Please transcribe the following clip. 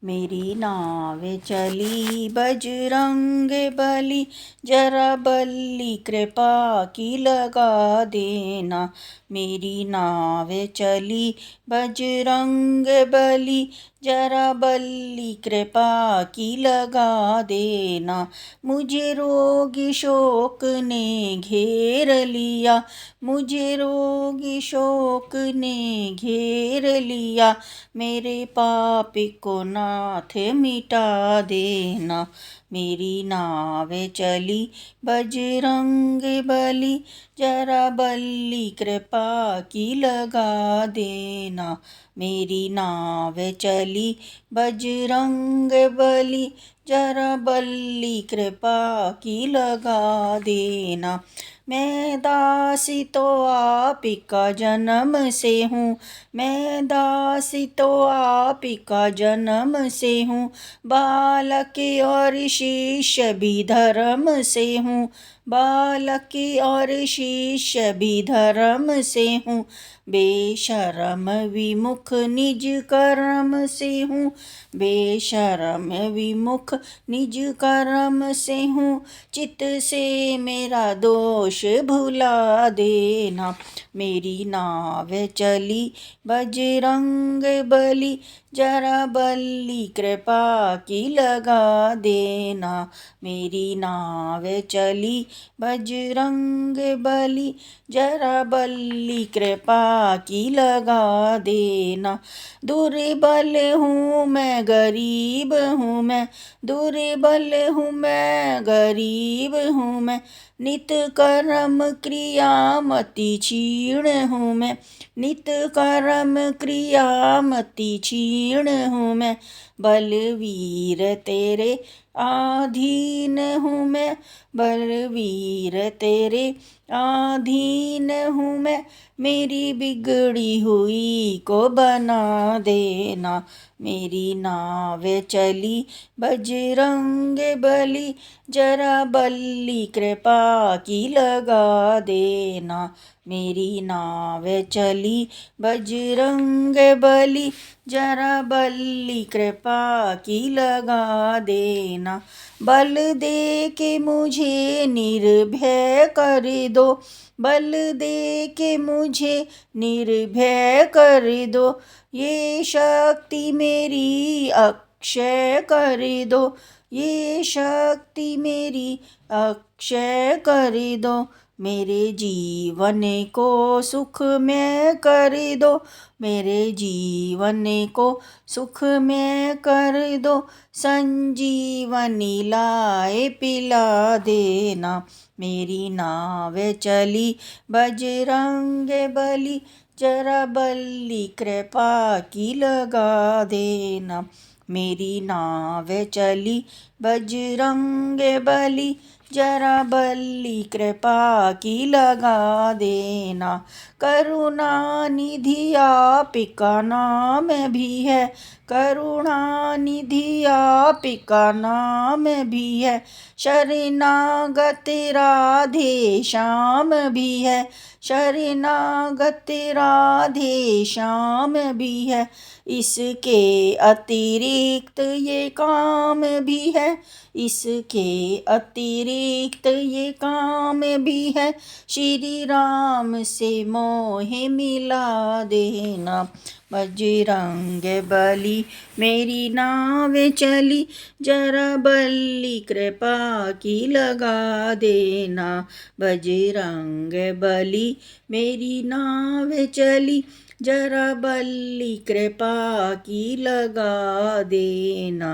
मेरी नाव चली बजरंग बली, जरा बल्ली कृपा की लगा देना। मेरी नाव चली बजरंग बली, जरा बल्ली कृपा की लगा देना। मुझे रोगी शोक ने घेर लिया, मुझे रोगी शोक ने घेर लिया। मेरे पाप को नाथ मिटा देना। मेरी नाव चली बजरंग बली, जरा बल्ली कृपा की लगा देना। मेरी नाव चली बजरंग बली, जरा बल्ली कृपा की लगा देना। मैं दासी तो आप का जन्म से हूँ, मैं दासी तो आप का जन्म से हूँ। बालक और शिष्य भी धर्म से हूँ, बालक और शिष्य भी धर्म से हूँ। बेशरम विमुख निज कर्म से हूँ, बेशरम विमुख निज कर्म से हूँ। चित्त से मेरा दोष भुला देना। मेरी नाव चली बजरंग बली, जरा बल्ली कृपा की लगा देना। मेरी नाव चली बजरंग बली, जरा बल्ली कृपा की लगा देना। दुर्बल हूँ मैं, गरीब हूँ मैं, दुर्बल हूँ मैं, गरीब हूँ मैं। नित कर्म क्रियामति क्षीण हूँ मैं, नित कर्म क्रियामति क्षीण हूँ मैं। बलवीर तेरे आधीन हूँ मैं, बलवीर तेरे आधीन हूँ मैं। मेरी बिगड़ी हुई को बना देना। मेरी नाव चली बजरंग बली, जरा बल्ली कृपा की लगा देना। मेरी नाव चली बजरंग बली, जरा बल्ली कृपा की लगा देना। बल दे के मुझे निर्भय कर दो, बल दे के मुझे निर्भय कर दो। ये शक्ति मेरी अक्षय कर दो, ये शक्ति मेरी अक्षय कर दो। मेरे जीवन को सुखमय कर दो, मेरे जीवन को सुखमय कर दो। संजीवनी लाए पिला देना। मेरी नाव चली बजरंग बली, जरा बल्ली कृपा की लगा देना। मेरी नाव चली बजरंग बली, जरा बल्ली कृपा की लगा देना। करुणा निधि आप का नाम भी है, करुणा निधि आप का नाम भी है। शरणागत राधे श्याम भी है, शरणागत राधे श्याम भी है। इसके अतिरिक्त ये काम भी है, इसके अतिरिक्त ये काम भी है। श्री राम से मोह मिला देना। बजरंग बली मेरी नाव चली, जरा बल्ली कृपा की लगा देना। बजरंग बली मेरी नाव चली, जरा बल्ली कृपा की लगा देना।